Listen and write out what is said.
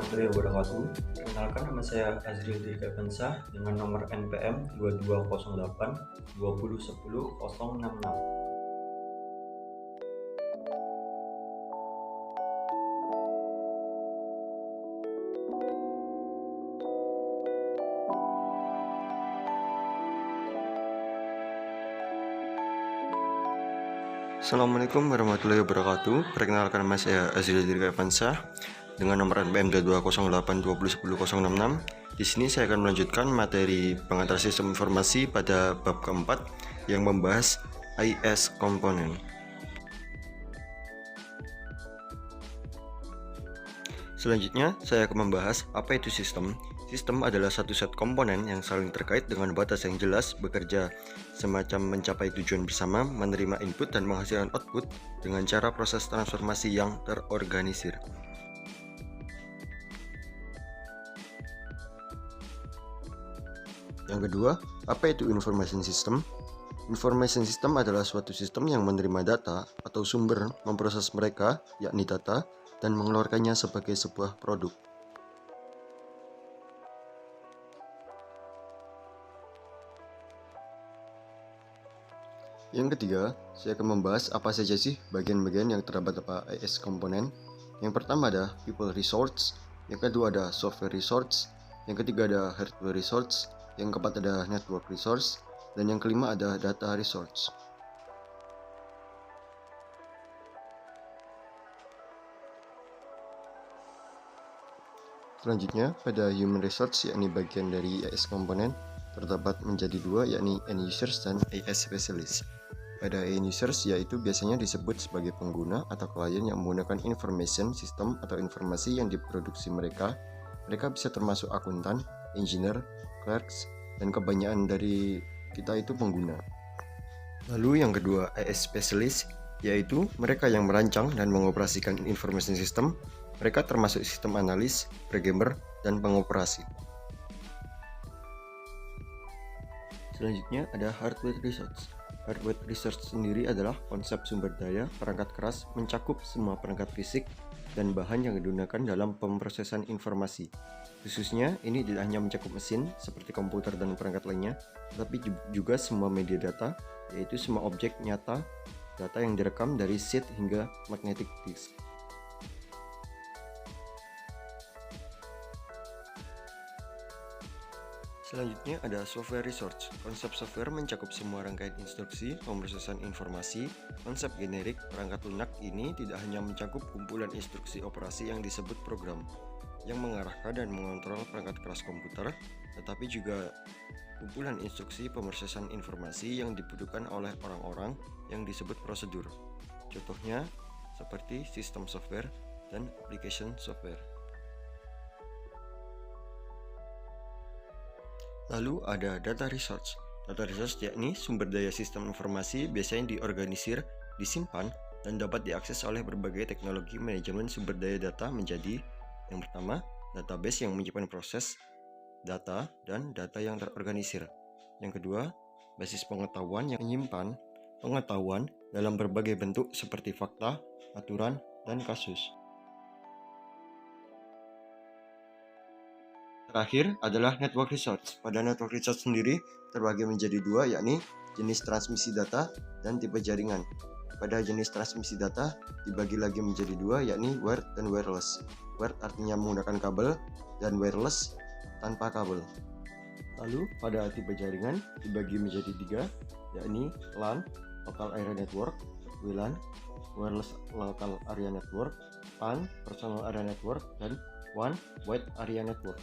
warahmatullahi wabarakatuh. Perkenalkan, nama saya Azril Dirgakansa dengan nomor NPM 2208 2010 066. Assalamualaikum warahmatullahi wabarakatuh. Perkenalkan, nama saya Azril Dirgakansa dengan nomor NPM 2208 2010 066. Di sini saya akan melanjutkan materi pengantar sistem informasi pada bab keempat yang membahas IS komponen. Selanjutnya, saya akan membahas apa itu sistem. Sistem adalah satu set komponen yang saling terkait dengan batas yang jelas, bekerja semacam mencapai tujuan bersama, menerima input dan menghasilkan output dengan cara proses transformasi yang terorganisir. Yang kedua, apa itu information system? Information system adalah suatu sistem yang menerima data atau sumber, memproses mereka, yakni data, dan mengeluarkannya sebagai sebuah produk. Yang ketiga, saya akan membahas apa saja sih bagian-bagian yang terdapat pada IS komponen. Yang pertama ada people resource, yang kedua ada software resource, yang ketiga ada hardware resource, yang keempat ada network resource, dan yang kelima ada data resource. Selanjutnya, pada human resource, yakni bagian dari IS komponen, terdapat menjadi dua, yakni end users dan IS specialist. Pada end users, yaitu biasanya disebut sebagai pengguna atau klien yang menggunakan information system atau informasi yang diproduksi mereka. Mereka bisa termasuk akuntan, engineer, clerks, dan kebanyakan dari kita itu pengguna. Lalu yang kedua, IS specialist, yaitu mereka yang merancang dan mengoperasikan information system. Mereka termasuk sistem analis, programmer, dan pengoperasi. Selanjutnya ada hardware research. Hardware research sendiri adalah konsep sumber daya perangkat keras mencakup semua perangkat fisik dan bahan yang digunakan dalam pemrosesan informasi. Khususnya ini tidak hanya mencakup mesin seperti komputer dan perangkat lainnya, tetapi juga semua media data, yaitu semua objek nyata, data yang direkam dari sheet hingga magnetic disk. Selanjutnya ada software research. Konsep software mencakup semua rangkaian instruksi, pemrosesan informasi. Konsep generik perangkat lunak ini tidak hanya mencakup kumpulan instruksi operasi yang disebut program, yang mengarahkan dan mengontrol perangkat keras komputer, tetapi juga kumpulan instruksi pemrosesan informasi yang dibutuhkan oleh orang-orang yang disebut prosedur. Contohnya seperti sistem software dan application software. Lalu ada data research. Data research yakni sumber daya sistem informasi biasanya diorganisir, disimpan, dan dapat diakses oleh berbagai teknologi manajemen sumber daya data menjadi yang pertama, database yang menyimpan proses data dan data yang terorganisir. Yang kedua, basis pengetahuan yang menyimpan pengetahuan dalam berbagai bentuk seperti fakta, aturan, dan kasus. Terakhir adalah network research. Pada network research sendiri terbagi menjadi dua, yakni jenis transmisi data dan tipe jaringan. Pada jenis transmisi data dibagi lagi menjadi dua, yakni wired dan wireless. Wired artinya menggunakan kabel dan wireless tanpa kabel. Lalu pada tipe jaringan dibagi menjadi tiga, yakni LAN, Local Area Network, WLAN, Wireless Local Area Network, PAN, Personal Area Network, dan WAN, Wide Area Network.